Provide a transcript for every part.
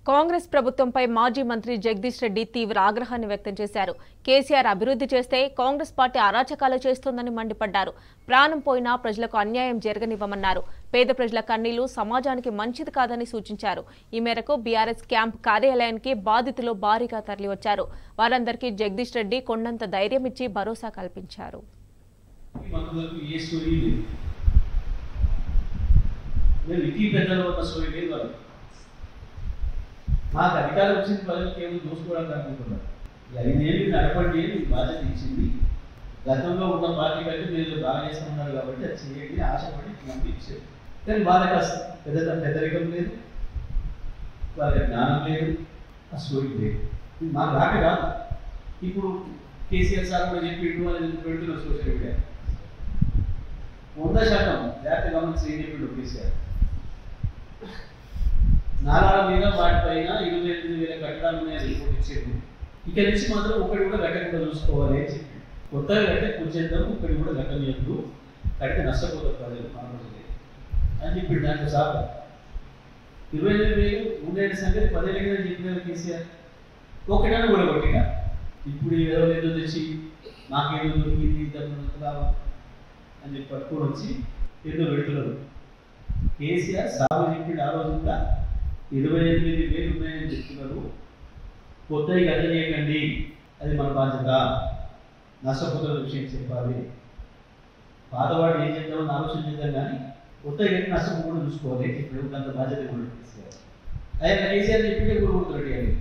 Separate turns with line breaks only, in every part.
కాంగ్రెస్ ప్రభుత్వంపై మాజీ మంత్రి జగదీష్ రెడ్డి తీవ్ర ఆగ్రహాన్ని వ్యక్తం చేశారు. కేసీఆర్ అభివృద్ధి చేస్తే కాంగ్రెస్ పార్టీ అరాచకాలు చేస్తోందని మండిపడ్డారు. ప్రాణం పోయినా ప్రజలకు అన్యాయం జరగనివ్వమన్నారు. పేద ప్రజల కన్నీళ్లు సమాజానికి మంచిది కాదని సూచించారు. ఈ మేరకు బీఆర్ఎస్ క్యాంప్ కార్యాలయానికి బాధితులు భారీగా తరలివచ్చారు. వారందరికీ జగదీష్ రెడ్డి కొండంత ధైర్యం ఇచ్చి భరోసా కల్పించారు.
మాకు అధికారం వచ్చిన ప్రజలకు ఏమో చూసుకోవడానికి అనుకుంటున్నారు. 5 ఏళ్ళు నడపండి అని బాధ్యత ఇచ్చింది. గతంలో ఉన్న పార్టీ కంటే మీరు బాగా చేస్తున్నారు కాబట్టి అది చేయండి ఆశపడి నమ్మి ఇచ్చారు. కానీ వాళ్ళకి అసలు పెద్దరికం లేదు, వాళ్ళకి జ్ఞానం లేదు, ఆ స్టోరీ లేదు. మాకు రాక కాదు. ఇప్పుడు కేసీఆర్ సార్ కూడా చెప్పిండు అని పెడుతున్న సోషల్ మీడియా 100% జాగ్రత్త గమనించి ఏం చెప్పిండు కేసీఆర్. నాలాల మీద వాటిపైన 28,000 కట్టడాలు ఉన్నాయని రిపోర్ట్ ఇచ్చేది. ఇక్కడ నుంచి మాత్రం ఒకటి కూడా కట్టకుండా చూసుకోవాలి అని చెప్పి కొత్తగా కట్టే కూర్చేద్దాం, ఒకటి కూడా కట్టలేదు, కడితే నష్టపోతారు ప్రజలు మనోజులే అని చెప్పి దాంట్లో సార్ 28,000 ఉండేటి సంగతి 10 ఏళ్ళ చెప్పినారు కేసీఆర్. ఒకటైనా కూడా కొట్టిగా ఇప్పుడు ఏదో తెచ్చి మాకేదో దొరికింది ఇంత అని చెప్పి పట్టుకొని వచ్చి ఏదో పెడుతున్నారు. కేసీఆర్ సాగు చెప్పిండు ఆ రోజుగా 28,000 ఉన్నాయని చెప్తున్నారు. కొత్తగా గత చేయకండి, అది మన బాధ్యత, నష్టపోతున్న విషయం చెప్పాలి. పాతవాడు ఏం చేద్దామని ఆలోచన చేద్దాం, కానీ కొత్తగా కట్టి నష్టపోకుండా చూసుకోవాలి. ఇప్పుడు అంత బాధ్యత కూడా కేసీఆర్. ఆయన కేసీఆర్ చెప్పిండే కూడా కొడుతున్నాడు అని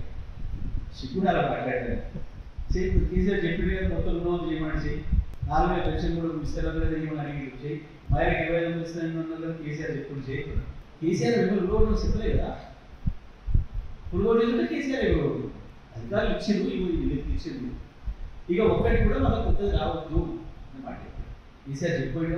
సిగ్గుడు అలా మాట్లాడారు. ఇప్పుడు కేసీఆర్ చెప్పిండే మొత్తం రుణం చేయమని చేయి, 4,000 పెన్షన్ కూడా ఇస్తారు చేయమని అడిగి చేయి, మహిళకి 25,000 ఇస్తాను కేసీఆర్ చెప్పుడు చేయకూడదు. కేసీఆర్ రుణం చెప్పలే కదా, పురుగోడు కేసీఆర్ ఇవ్వకూడదు. అధికారులు ఇచ్చిండు, ఇచ్చిండు. ఇక ఒక్కటి కూడా మనకు కొత్తది రావద్దు అన్నమాట కేసీఆర్ చెప్పాడు.